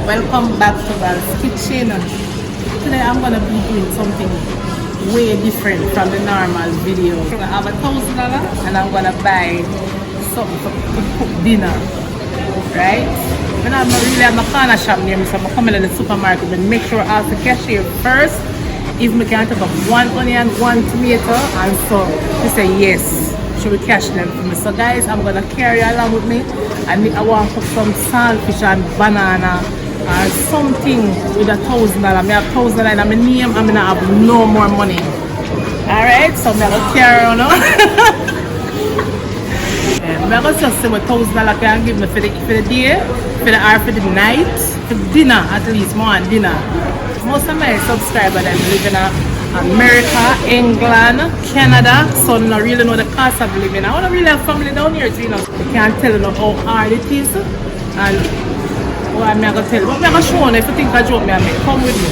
Welcome back to Val's Kitchen. Today I'm gonna be doing something way different from the normal video. I have $1,000 and I'm gonna buy something to cook dinner, right? When I'm really at my corner shop near me, so I'm coming to the supermarket and make sure I ask the cashier first if we can take up 1 onion, 1 tomato, and so she say yes. She will cash them for me. So guys, I'm gonna carry along with me. And I want to cook some saltfish and banana or something with $1,000. I have $1,000 in my name. I'm gonna have no more money. Alright, so I'm gonna carry on. I'm gonna just see what $1,000 can give me for the day, for the night, for dinner at least, more on dinner. Most of my subscribers that live in America, England, Canada, so I don't really know the cost of living. I want to really have family down here too, you know. I can't tell you how hard it is and what I'm going to tell you. But I'm going to show you if you think I joke me, come with me.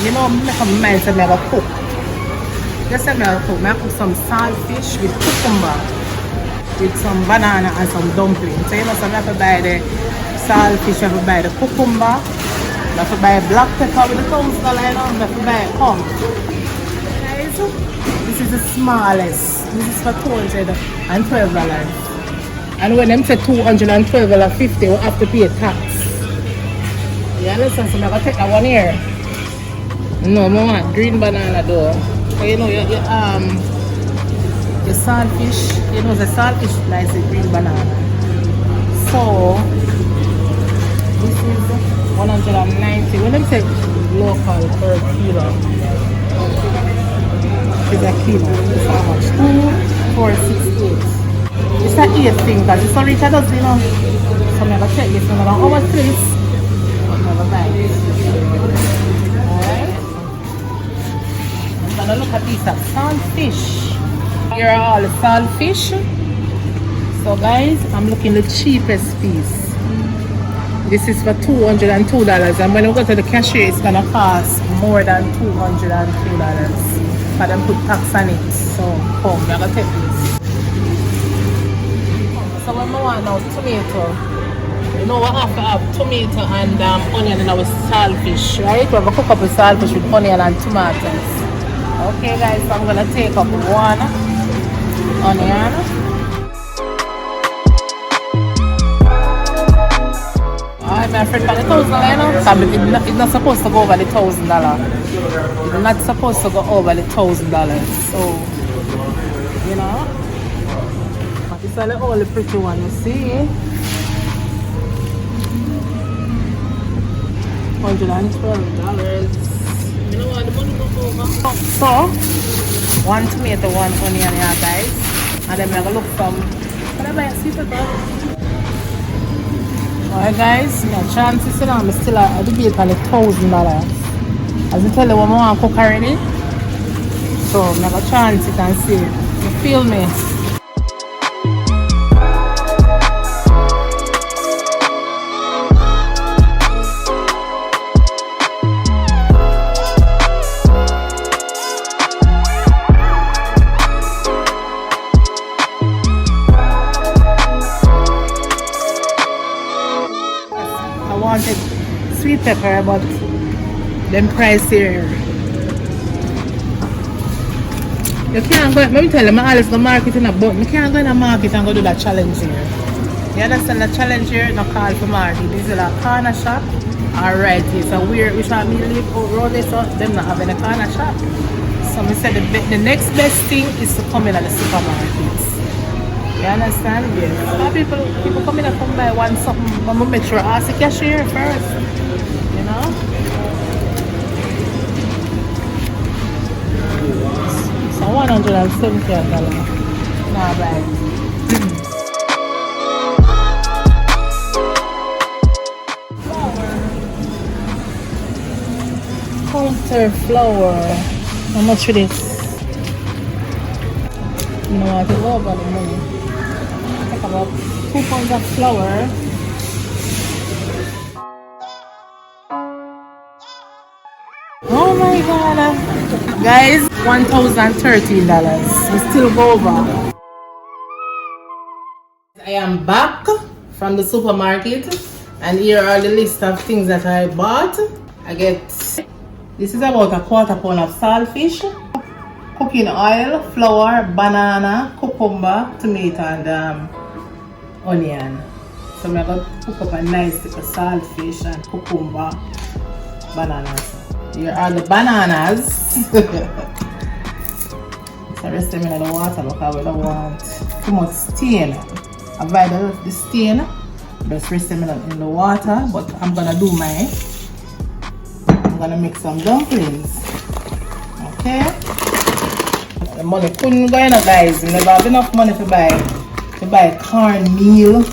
You know, I'm going to cook. Yes, I'm going to cook. I'm going to cook some saltfish with cucumber, with some banana and some dumplings. So you know, so I have to buy the saltfish, I have to buy the cucumber, I have to buy black pepper with the $1,000, you know, I have to buy cum. Guys, this is the smallest. This is for $212. And when them say $212.50, we have to pay tax. You understand? So I'm going to take that one here. No, I want green banana though. So you know, the saltfish, you know, the saltfish likes the green banana. So this is 190. When they say local per kilo, it's a kilo. It's how much? 2,468. It's an 8 thing because it's only a dozen, you know. So I'm gonna check this one. How much is? I'm gonna buy this. Alright. I'm gonna look at these saltfish. Here are all the saltfish. So guys, I'm looking the cheapest piece. This is for $202, and when you go to the cashier, it's gonna cost more than $202. But then put tax on it. So come, I'm gonna take this. So when I want now tomato, you know what I have to have tomato and onion in our saltfish, right? We have a cook up with saltfish with onion and tomatoes. Okay guys, so I'm gonna take up 1 onion. Alright, my friend, for the $1,000, it's not supposed to go over the $1,000. It's not supposed to go over the $1,000. So, you know, but it's the only pretty one, you see. $112. You know what, the money go over. So, 1 tomato, 1 onion here guys, and then I'm gonna look from sweet pepper. Alright guys, my chances, you know, I'm still at the bait on the $1,000. As I tell you, what I want to cook already, so I'm gonna chance it and see. You feel me? Wanted sweet pepper, but them price here. You can't go, let me tell you, I always go market in a boat. You can't go in a market and go do that challenge here. You understand the challenge here? No call for market. This is a corner shop. Alright, so we shall me live around this, so them not having a corner shop. So I said the next best thing is to come in at the supermarkets. You understand? Yes. People come in and come buy one something. I'm gonna make sure I ask the cashier first. You know? So $170. Not bad. Counter flour. How much it is? You know what? It's over the money. About 2 pounds of flour. Oh my god, guys, $1,013. We still go over. I am back from the supermarket, and here are the list of things that I bought. I get, this is about a quarter pound of saltfish, cooking oil, flour, banana, cucumber, tomato, and onion. So I'm going to cook up a nice little saltfish and cucumber, bananas. Here are the bananas. So rest them in the water because we don't want too much stain. Avoid the stain. Just rest them in the water. But I'm gonna do I'm gonna make some dumplings. Okay. The money couldn't go in, guys. We never have enough money to buy cornmeal.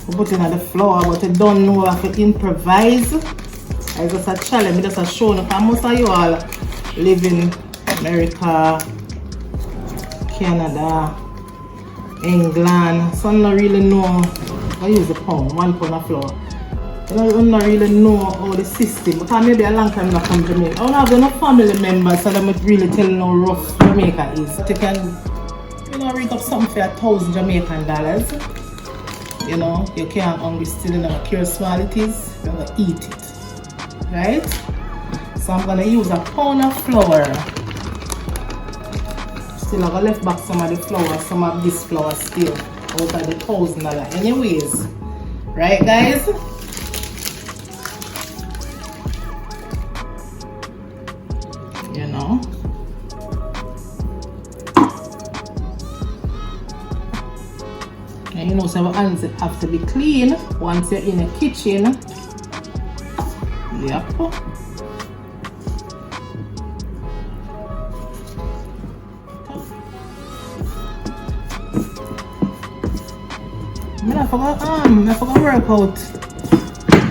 We put in the flour, but you don't know how to improvise. I just a challenge. Just a show. Most of you all live in America, Canada, England, so I don't really know. I use the pound, 1 pound of flour. I don't really know how the system, because maybe a long time not come to Jamaica. I don't have enough family members, so I'm really telling how rough Jamaica is. But you can, rig up something for 1,000 Jamaican dollars. You can't hungry still, cure small it is, you're gonna eat it. Right? So I'm gonna use a pound of flour. Still, I'm gonna left back some of the flour, some of this flour still out of the $1,000. Anyways, right, guys? And so your hands have to be clean once you're in the kitchen. Yep. I forgot work out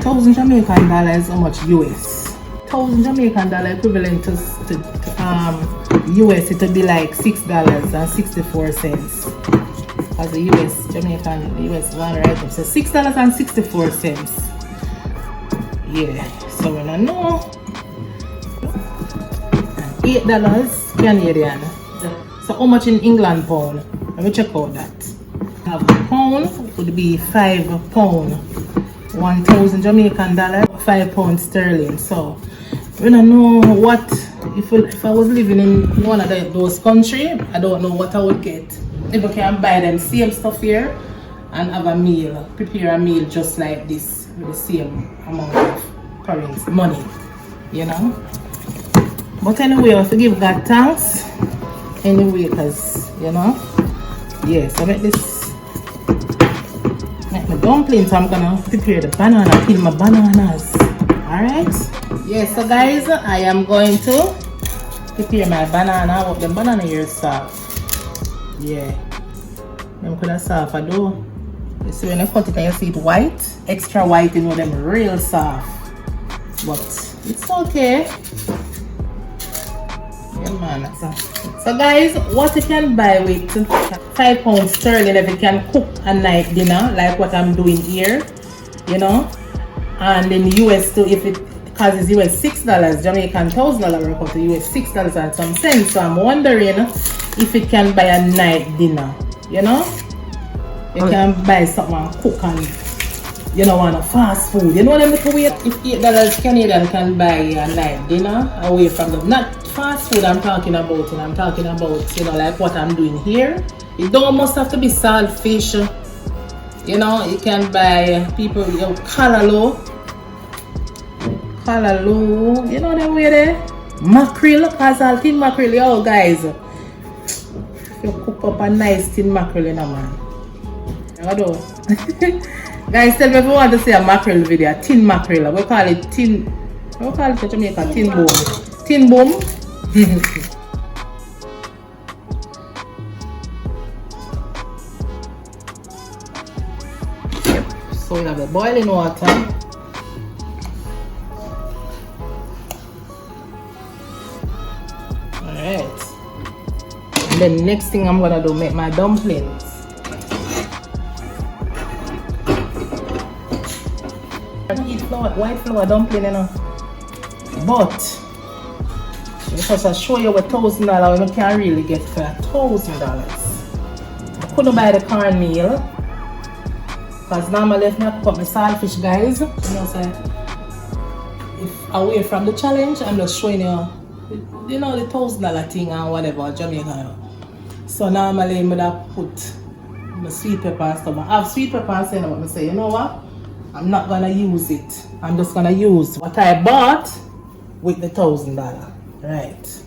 1,000 Jamaican dollars how much US. 1,000 Jamaican dollar equivalent to US, it would be like $6.64. As a US Jamaican, the US one right up. So $6.64. Yeah, so when I know $8 Canadian. So how much in England pound? Let me check out that. Have a pound would be £5, 1,000 Jamaican dollar, £5 sterling. So when I know what if I was living in one of those countries, I don't know what I would get. If I can buy them same stuff here and have a meal, prepare a meal just like this with the same amount of currency, money, But anyway, I have to give God thanks anyway, because, yeah, so make my dumplings. So I'm gonna prepare the banana, peel my bananas. Alright? Yeah, so guys, I am going to prepare my banana. I hope the banana here is soft. Yeah, them could have soft. I do. You see when I cut it and you see it white, extra white, them real soft. But it's okay. Yeah, man. So guys, what you can buy with £5 sterling if you can cook a night dinner like what I'm doing here, and in the US too, if it because it's US $6, Jamaican $1,000 work out to US $6 and some cents. So I'm wondering if it can buy a night dinner, You can buy something and cook and you don't want a fast food. You know them little way. If $8 Canadian can buy a night dinner away from the not fast food I'm talking about, and I'm talking about, like what I'm doing here. It don't must have to be saltfish. You can buy people callaloo, them way there. Mackerel, cause tin mackerel, guys. You cook up a nice tin mackerel, man. I don't. Guys, tell me if you want to see a mackerel video, tin mackerel. We call it tin. We call it in Jamaica tin boom. Tin boom. So we have the boiling water. Alright. And then next thing I'm gonna do, make my dumplings. I don't eat white flour dumpling, But because I show you what $1,000 you can really get for $1,000. I couldn't buy the cornmeal. Because normally if I cook my saltfish, guys, you know, say, if away from the challenge, I'm just showing you, you know, the $1,000 thing and whatever, Jamaican. So normally I would have put my sweet pepper and stuff. I have sweet pepper and saying, but I say, you know what? I'm not gonna use it. I'm just gonna use what I bought with the $1,000. Right.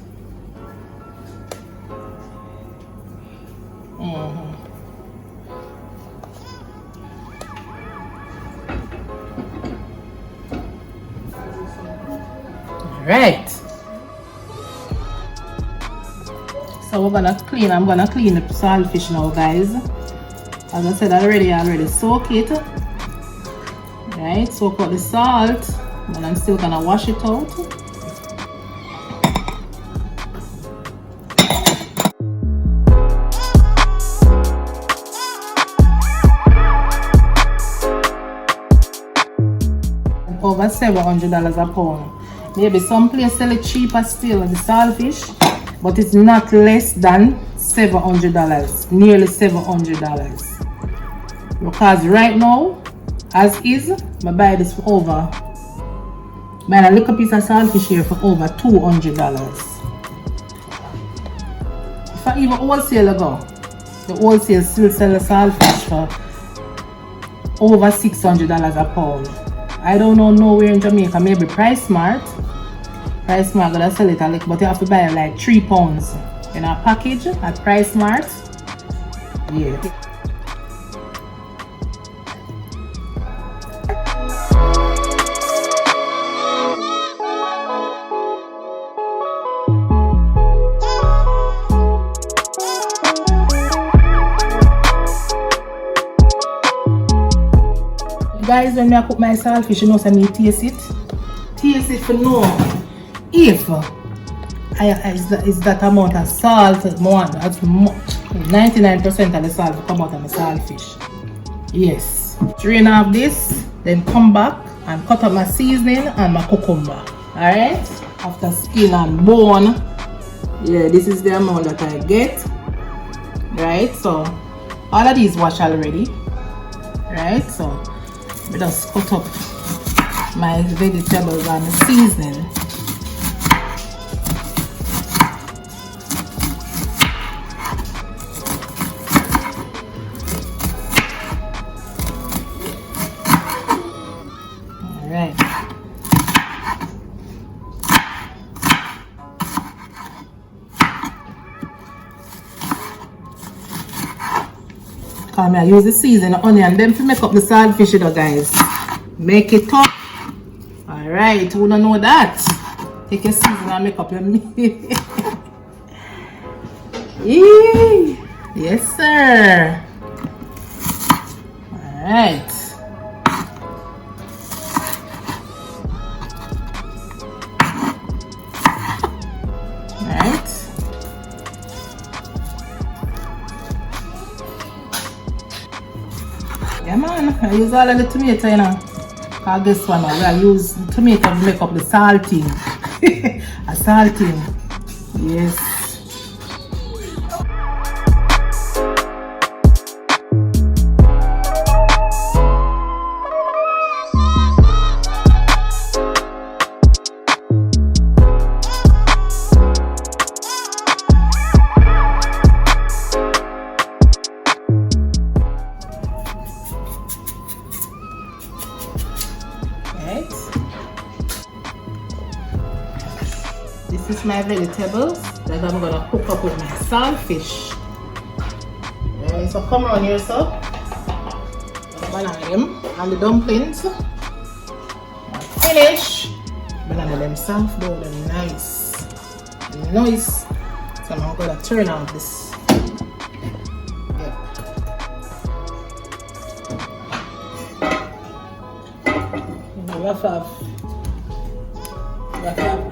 Right. So we're gonna clean. I'm gonna clean the saltfish now, guys. As I said already soak it. Right, soak out the salt, but I'm still gonna wash it out. Over $700 a pound. Maybe some place sell it cheaper still, the saltfish, but it's not less than $700, nearly $700. Because right now, as is, I buy this for over, buy a little piece of saltfish here for over $200. If I even wholesale go, the wholesale still sell the saltfish for over $600 a pound. I don't know nowhere in Jamaica, maybe Price Smart gonna sell it a little, but you have to buy like 3 pounds in a package at Price Smart. Yeah. Guys, when I cook my saltfish, you know, so I taste it for know if is that amount of salt more. That's 99% of the salt will come out of my saltfish. Yes. Drain off this, then come back and cut up my seasoning and my cucumber. Alright? After skin and bone. Yeah, this is the amount that I get. Right? So all of these wash already. Right? So I just cut up my vegetables and the seasoning. Alright. I use the seasoning, the onion, then to make up the saltfish, you know, guys. Make it up. Alright, who don't know that? Take your seasoning and make up your meat. Yes, sir. Alright. Yeah, man, I use all of the tomato, you know. Because guess what now, I use the tomato to make up the salting. A salting. Yes. This is my vegetables that I'm gonna cook up with my saltfish. Right, so come around here, so banana them and the dumplings. Finish. Banana them soft, though them nice. Nice. So I'm gonna turn out this. Yep. You have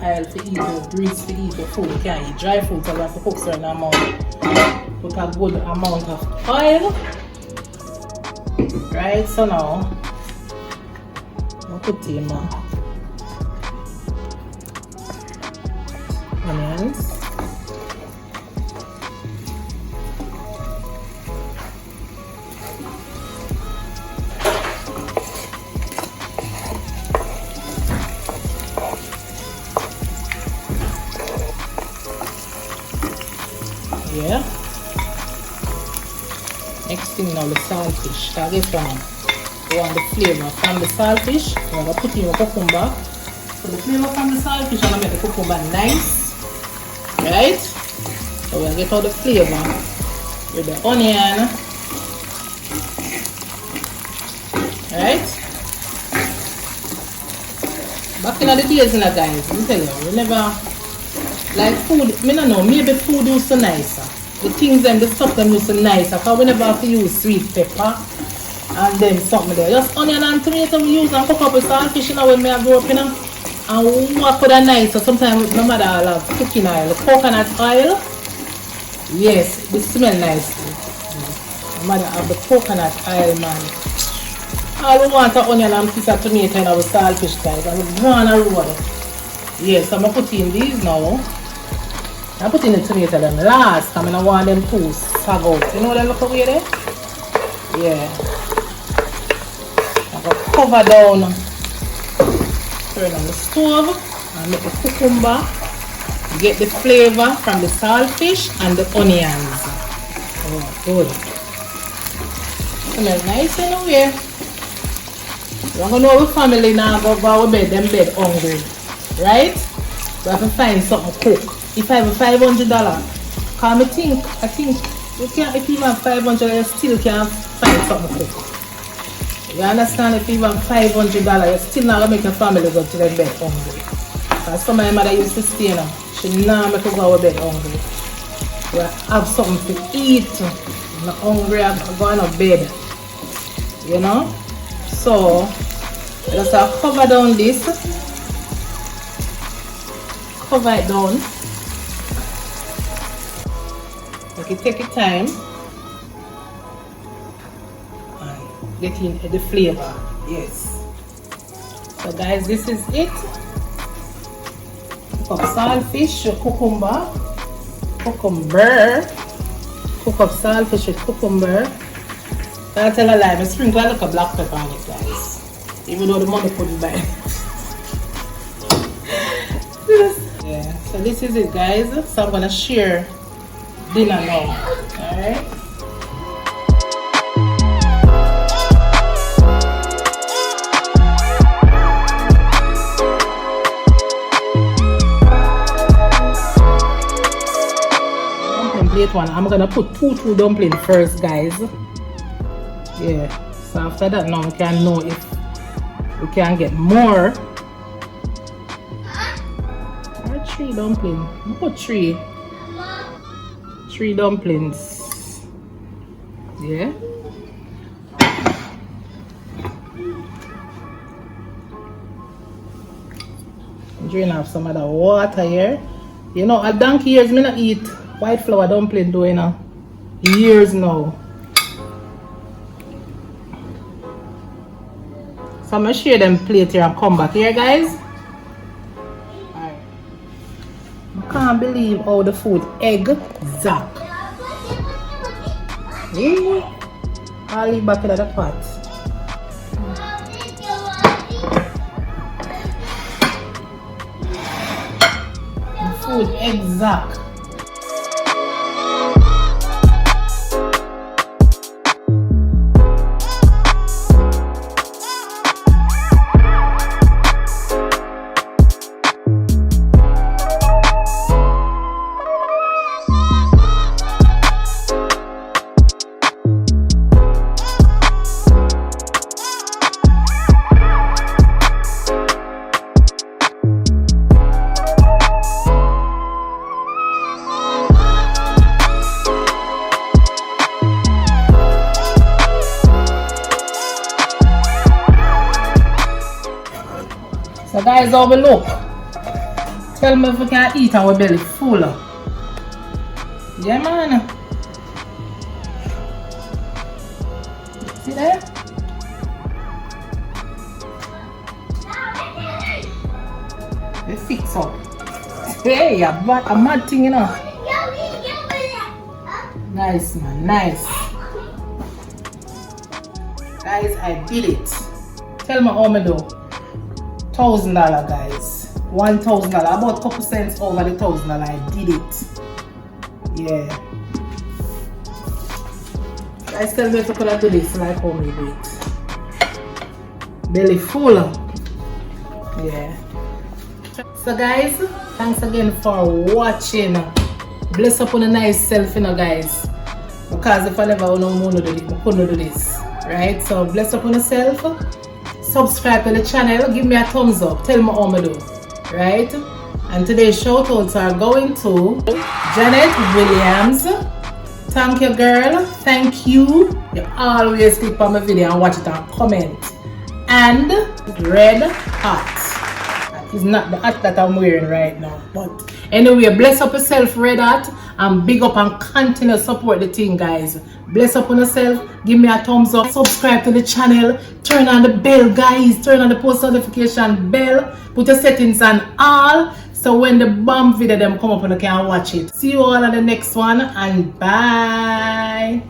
oil to eat or grease to eat your food. You can't eat dry food, so you have to cook certain amount. Put a good amount of oil. Right, so now I'll put in my onions. Yeah. Next thing now, the saltfish. So guess what? We want the flavor from the saltfish. We're going to put in the cucumber. So the flavor from the saltfish, I'm going to make the cucumber nice. Right? So we're going to get all the flavor with the onion. Right? Back in the days, guys, let me tell you, we never like food. I don't know, maybe food used to nicer. The things and the stuff them used to nicer. Because we never have to use sweet pepper and then something there. Just onion and tomato we use and cook up with saltfish, you know, when I grow up, you know. And what could have nicer? Sometimes my mother will have cooking oil, coconut oil. Yes, it smells nice. My mother have the coconut oil, man. All we want is onion and piece of tomato in our saltfish guys, and we go on a roll. Yes, so I'm put in these now. I put in the tomato them last, because I don't want them to sag out. You know that look away there? Yeah. I'm going to cover down, turn on the stove, and make the cucumber. Get the flavor from the saltfish and the onions. Oh, good. Smells nice anyway. We're going to know our family now go to bed, them bed hungry. Right? We have to find something to cook. If I have $500, because I think you can, if you have $500, you still can find something to cook. You understand? If you have $500, you still not going to make your family go to their bed hungry. Because some of my mother used to stay now. She now make us go to bed hungry. We have something to eat. I'm not hungry, I'm going to bed. You know? So, let's cover down this. Cover it down. Okay, take your time and get in the flavor. Yes. So guys, this is it. Cook up saltfish with cucumber. Cook up saltfish with cucumber. I'll tell a lie, I sprinkle a little black pepper on it, guys. Even though the money couldn't buy it. Yeah, so this is it, guys. So I'm gonna share dinner now. Alright. Dumpling plate one. I'm gonna put two dumplings first, guys. Yeah, so after that now we can know if we can get more. Or 3 dumplings. I put 3 dumplings. Yeah. Drain off some of the water here. You know, a donkey years me not eat white flour dumpling though, you know. Years now. So I'm going to share them plate here and come back here, guys. Alright. I can't believe how the food exact. Yeah. I'll leave back into the pot. The food exact. So guys, how we look? Tell me if we can eat our belly full. Yeah, man. See there? They fix up. Hey, a mad thing, you know. Nice, man, nice. Guys, I did it. Tell me how me do. $1,000, guys. $1,000. About a couple cents over the $1,000. I did it. Yeah. I still need to do this like how we do it. Belly full. Yeah. So guys, thanks again for watching. Bless up on a nice self, you know, guys. Because if I never know do this, I couldn't do this. Right? So bless up on yourself. Subscribe to the channel. Give me a thumbs up. Tell me how I do. Right? And today's shout outs are going to Janet Williams. Thank you, girl. Thank you. You always click on my video and watch it and comment. And Red Hat. It's not the hat that I'm wearing right now. But anyway, bless up yourself, Red Hat. And big up and continue to support the thing, guys. Bless up on yourself. Give me a thumbs up. Subscribe to the channel. Turn on the bell, guys. Turn on the post notification bell. Put your settings on all. So when the bomb video them come up, you can watch it. See you all on the next one. And bye.